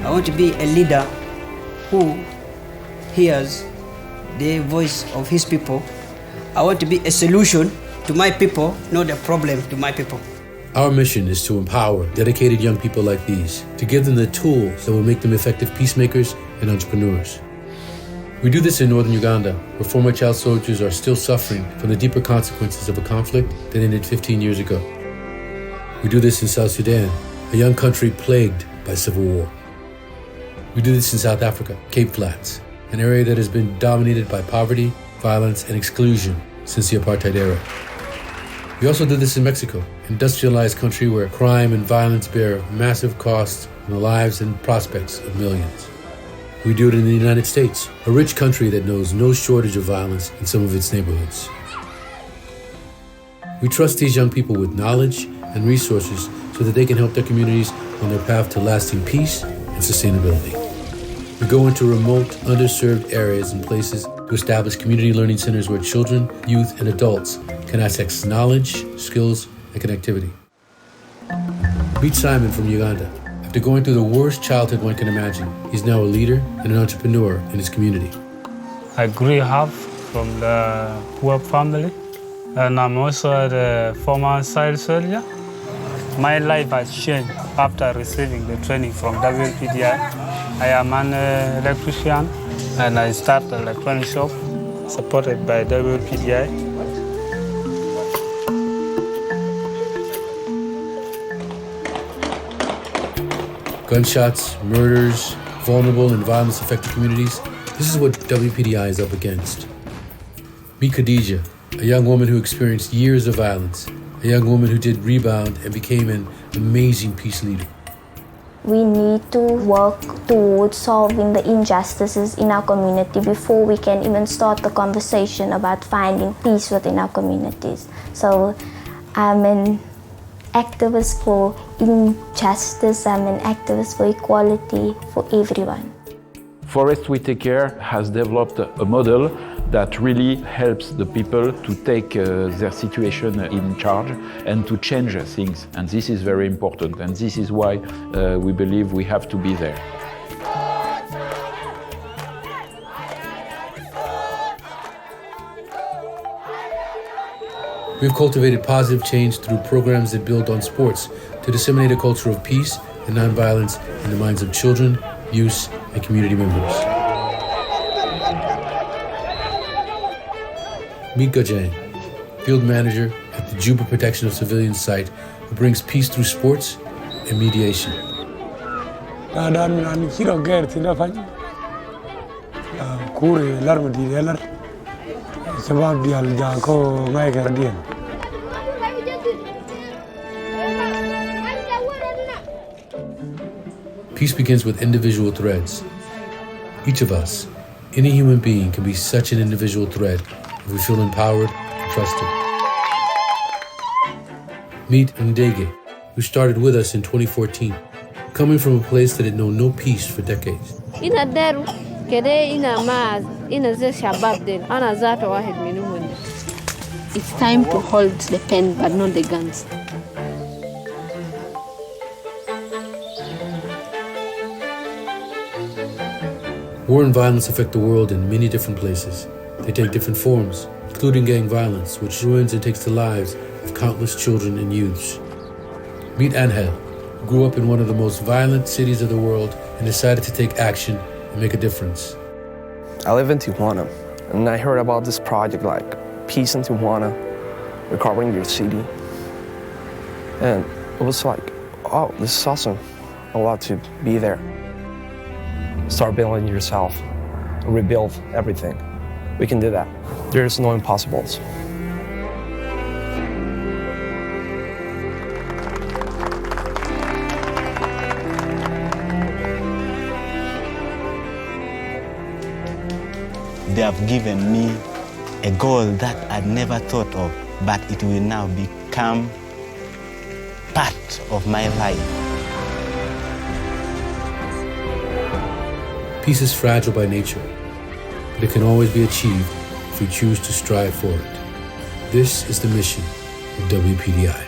I want to be a leader who hears the voice of his people. I want to be a solution to my people, not a problem to my people. Our mission is to empower dedicated young people like these, to give them the tools that will make them effective peacemakers and entrepreneurs. We do this in northern Uganda, where former child soldiers are still suffering from the deeper consequences of a conflict that ended 15 years ago. We do this in South Sudan, a young country plagued by civil war. We do this in South Africa, Cape Flats, an area that has been dominated by poverty, violence, and exclusion since the apartheid era. We also do this in Mexico, an industrialized country where crime and violence bear massive costs on the lives and prospects of millions. We do it in the United States, a rich country that knows no shortage of violence in some of its neighborhoods. We trust these young people with knowledge and resources so that they can help their communities on their path to lasting peace and sustainability. We go into remote, underserved areas and places to establish community learning centers where children, youth, and adults can access knowledge, skills, and connectivity. Meet Simon from Uganda. After going through the worst childhood one can imagine, he's now a leader and an entrepreneur in his community. I grew up from the poor family, and I'm also a former child soldier. My life has changed after receiving the training from WPDI. I am an electrician, and I started an electronic shop supported by WPDI. Gunshots, murders, vulnerable and violence-affected communities. This is what WPDI is up against. Meet Khadija, a young woman who experienced years of violence, a young woman who did rebound and became an amazing peace leader. We need to work towards solving the injustices in our community before we can even start the conversation about finding peace within our communities. So I'm an activist for injustice, I'm an activist for equality for everyone. Forest We Take Care has developed a model that really helps the people to take their situation in charge and to change things. And this is very important, and this is why we believe we have to be there. We've cultivated positive change through programs that build on sports to disseminate a culture of peace and nonviolence in the minds of children, youth, and community members. Meet Gajang, field manager at the Juba Protection of Civilians site, who brings peace through sports and mediation. Peace begins with individual threads. Each of us, any human being, can be such an individual thread if we feel empowered and trusted. Meet Endega, who started with us in 2014, coming from a place that had known no peace for decades. It's time to hold the pen but not the guns. War and violence affect the world in many different places. They take different forms, including gang violence, which ruins and takes the lives of countless children and youths. Meet Angel, who grew up in one of the most violent cities of the world and decided to take action and make a difference. I live in Tijuana, and I heard about this project like Peace in Tijuana, recovering your city. And it was like, oh, this is awesome. I want to be there. Start building yourself, rebuild everything. We can do that. There's no impossibles. They have given me a goal that I'd never thought of, but it will now become part of my life. Peace is fragile by nature, but it can always be achieved if we choose to strive for it. This is the mission of WPDI.